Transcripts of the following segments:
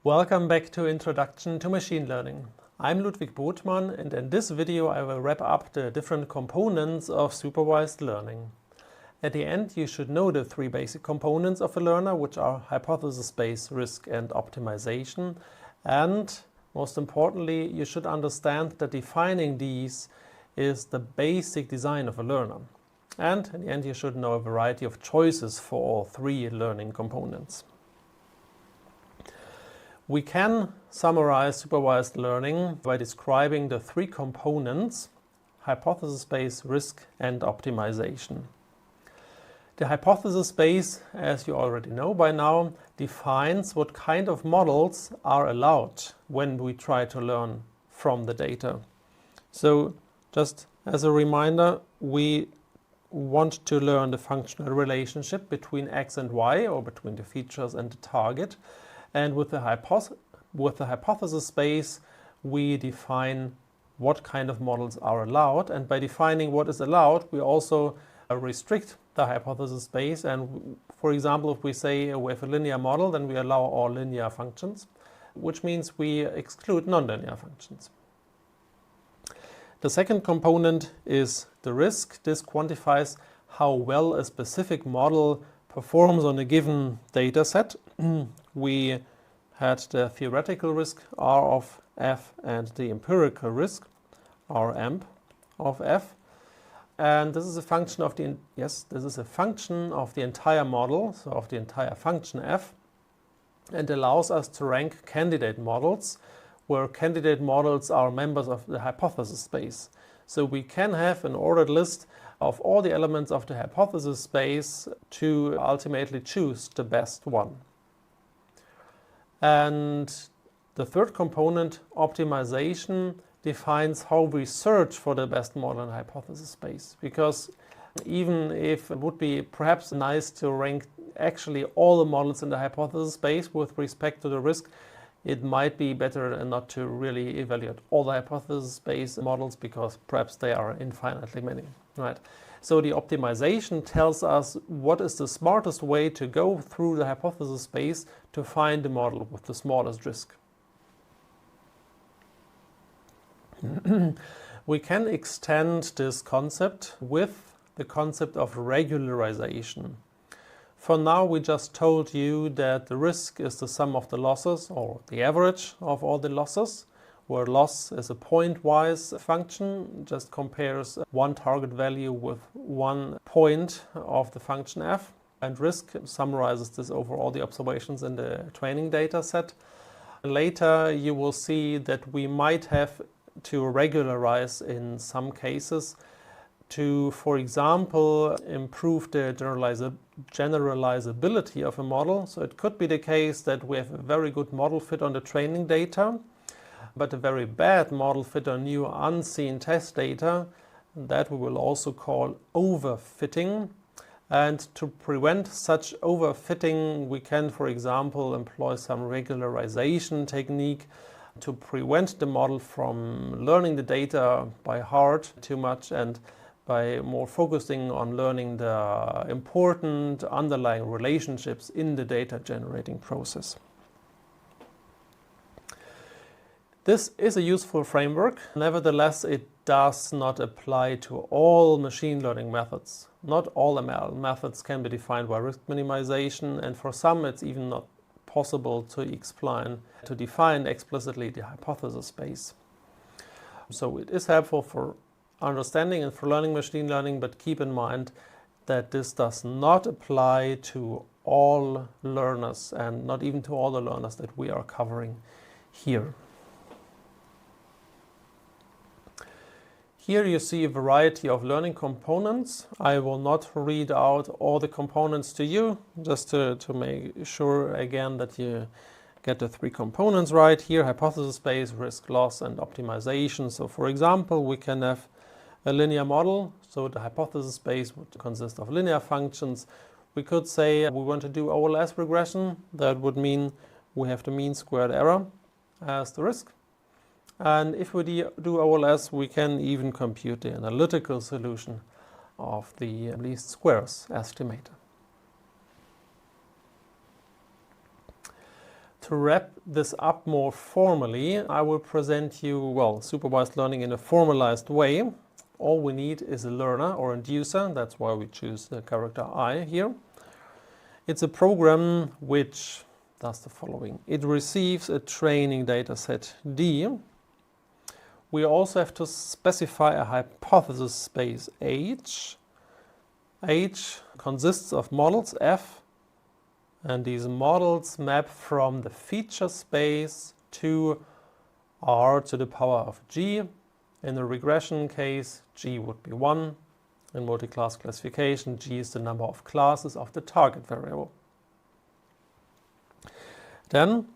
Welcome back to Introduction to Machine Learning. I'm Ludwig Botmann, and in this video I will wrap up the different components of supervised learning. At the end you should know the three basic components of a learner, which are hypothesis space, risk and optimization. And most importantly, you should understand that defining these is the basic design of a learner. And in the end you should know a variety of choices for all three learning components. We can summarize supervised learning by describing the three components: hypothesis space, risk and optimization. The hypothesis space, as you already know by now, defines what kind of models are allowed when we try to learn from the data. So just as a reminder, we want to learn the functional relationship between x and y, or between the features and the target. And with the hypothesis space, we define what kind of models are allowed. And by defining what is allowed, we also restrict the hypothesis space. And for example, if we say we have a linear model, then we allow all linear functions, which means we exclude nonlinear functions. The second component is the risk. This quantifies how well a specific model performs on a given data set. We had the theoretical risk R of f and the empirical risk Rm of f, and this is a function of the entire model, so of the entire function f, and allows us to rank candidate models, where candidate models are members of the hypothesis space. So we can have an ordered list of all the elements of the hypothesis space to ultimately choose the best one. And the third component, optimization, defines how we search for the best model in hypothesis space. Because even if it would be perhaps nice to rank actually all the models in the hypothesis space with respect to the risk, it might be better not to really evaluate all the hypothesis space models, because perhaps they are infinitely many, right? So the optimization tells us what is the smartest way to go through the hypothesis space to find the model with the smallest risk. We can extend this concept with the concept of regularization. For now, we just told you that the risk is the sum of the losses, or the average of all the losses, where loss is a point-wise function, just compares one target value with one point of the function f, and risk summarizes this over all the observations in the training data set. Later you will see that we might have to regularize in some cases to, for example, improve the generalizability of a model. So it could be the case that we have a very good model fit on the training data, but a very bad model fit on new unseen test data. That we will also call overfitting. And to prevent such overfitting, we can, for example, employ some regularization technique to prevent the model from learning the data by heart too much, and by more focusing on learning the important underlying relationships in the data generating process. This is a useful framework. Nevertheless, it does not apply to all machine learning methods. Not all ML methods can be defined by risk minimization, and for some it's even not possible to define explicitly the hypothesis space. So it is helpful for understanding and for learning machine learning, but keep in mind that this does not apply to all learners, and not even to all the learners that we are covering here. Here you see a variety of learning components. I will not read out all the components to you, just to make sure again that you get the three components right here: hypothesis space, risk, loss and optimization. So for example, we can have a linear model. So the hypothesis space would consist of linear functions. We could say we want to do OLS regression. That would mean we have the mean squared error as the risk. And if we do OLS, we can even compute the analytical solution of the least squares estimator. To wrap this up more formally, I will present you, well, supervised learning in a formalized way. All we need is a learner or inducer. That's why we choose the character I here. It's a program which does the following. It receives a training data set D. We also have to specify a hypothesis space H. H consists of models F, and these models map from the feature space to R to the power of G. In the regression case, G would be 1. In multi-class classification, G is the number of classes of the target variable. Then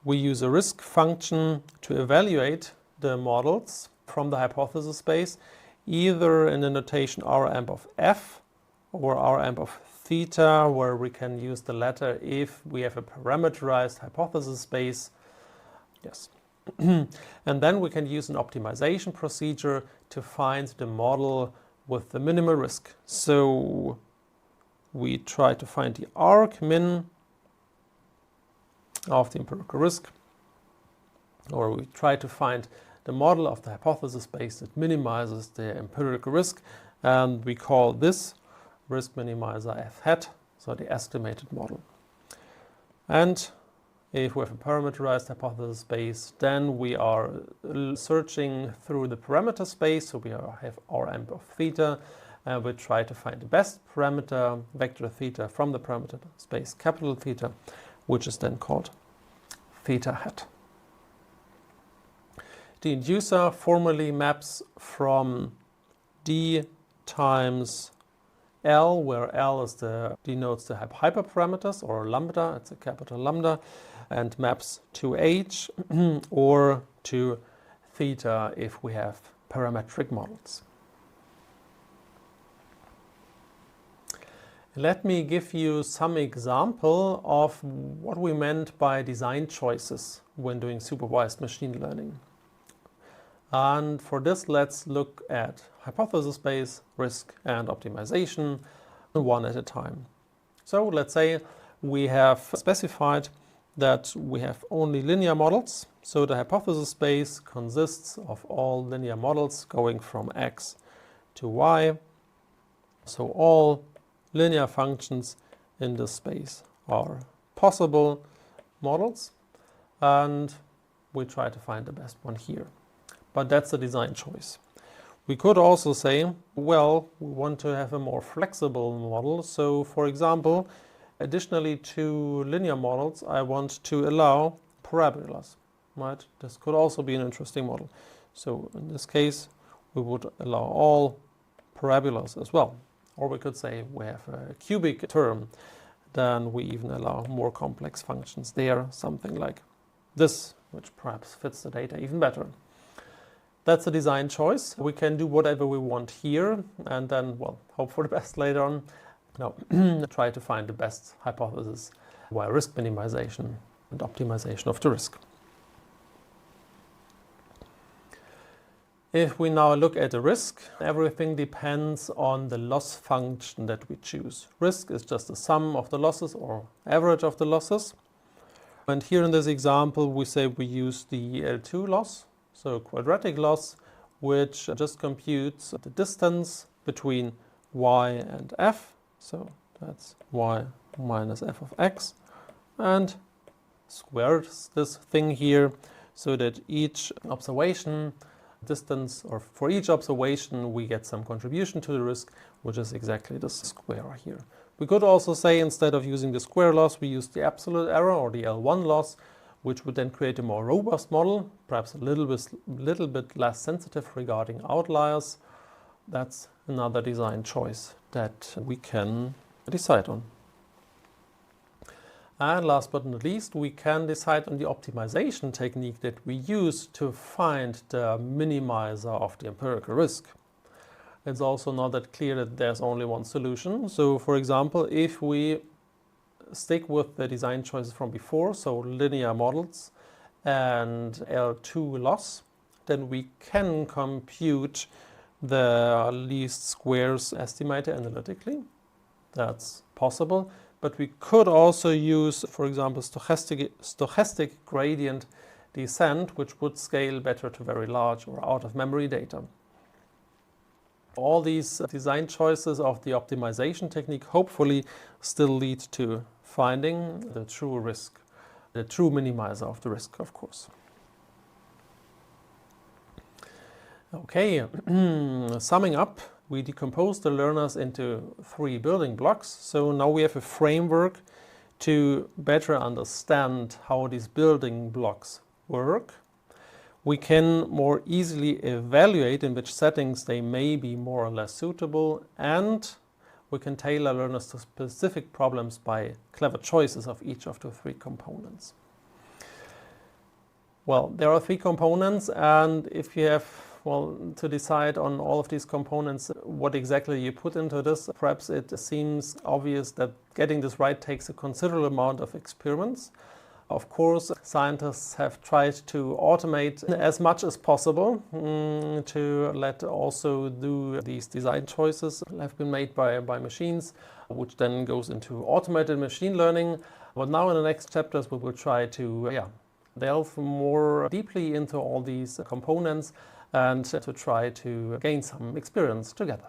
we use a risk function to evaluate the models from the hypothesis space, either in the notation Ramp of F or Ramp of theta, where we can use the latter if we have a parameterized hypothesis space. Yes. And then we can use an optimization procedure to find the model with the minimal risk. So we try to find the arc min of the empirical risk, or we try to find the model of the hypothesis space that minimizes the empirical risk, and we call this risk minimizer f hat, so the estimated model. And if we have a parameterized hypothesis space, then we are searching through the parameter space, so we have Ramp of theta, and we try to find the best parameter, vector theta, from the parameter space capital theta, which is then called theta hat. The inducer formally maps from D times L, where L is denotes the hyperparameters, or lambda, it's a capital lambda, and maps to H or to theta if we have parametric models. Let me give you some example of what we meant by design choices when doing supervised machine learning. And for this, let's look at hypothesis space, risk, and optimization one at a time. So let's say we have specified that we have only linear models. So the hypothesis space consists of all linear models going from X to Y. So all linear functions in this space are possible models, and we try to find the best one here. But that's a design choice. We could also say, well, we want to have a more flexible model. So for example, additionally to linear models, I want to allow parabolas, right? This could also be an interesting model. So in this case, we would allow all parabolas as well. Or we could say we have a cubic term, then we even allow more complex functions there, something like this, which perhaps fits the data even better. That's a design choice. We can do whatever we want here, and then, well, hope for the best later on. Now, try to find the best hypothesis via risk minimization and optimization of the risk. If we now look at the risk, everything depends on the loss function that we choose. Risk is just the sum of the losses or average of the losses. And here in this example, we say we use the L2 loss, so quadratic loss, which just computes the distance between y and f. So that's y minus f of x, and squares this thing here so that each observation distance, or for each observation, we get some contribution to the risk, which is exactly this square here. We could also say, instead of using the square loss, we use the absolute error, or the L1 loss, which would then create a more robust model, perhaps a little bit less sensitive regarding outliers. That's another design choice that we can decide on. And last but not least, we can decide on the optimization technique that we use to find the minimizer of the empirical risk. It's also not that clear that there's only one solution. So for example, if we stick with the design choices from before, so linear models and L2 loss, then we can compute the least squares estimator analytically. That's possible. but we could also use, for example, stochastic gradient descent, which would scale better to very large or out-of-memory data. All these design choices of the optimization technique hopefully still lead to finding the true risk, the true minimizer of the risk, of course. Okay, summing up, we decompose the learners into 3 building blocks. So now we have a framework to better understand how these building blocks work. We can more easily evaluate in which settings they may be more or less suitable, and we can tailor learners to specific problems by clever choices of each of the 3 components. Well, there are 3 components, and if you have to decide on all of these components, what exactly you put into this, perhaps it seems obvious that getting this right takes a considerable amount of experiments. Of course, scientists have tried to automate as much as possible to let also do these design choices have been made by machines, which then goes into automated machine learning. But now in the next chapters we will try to delve more deeply into all these components and to try to gain some experience together.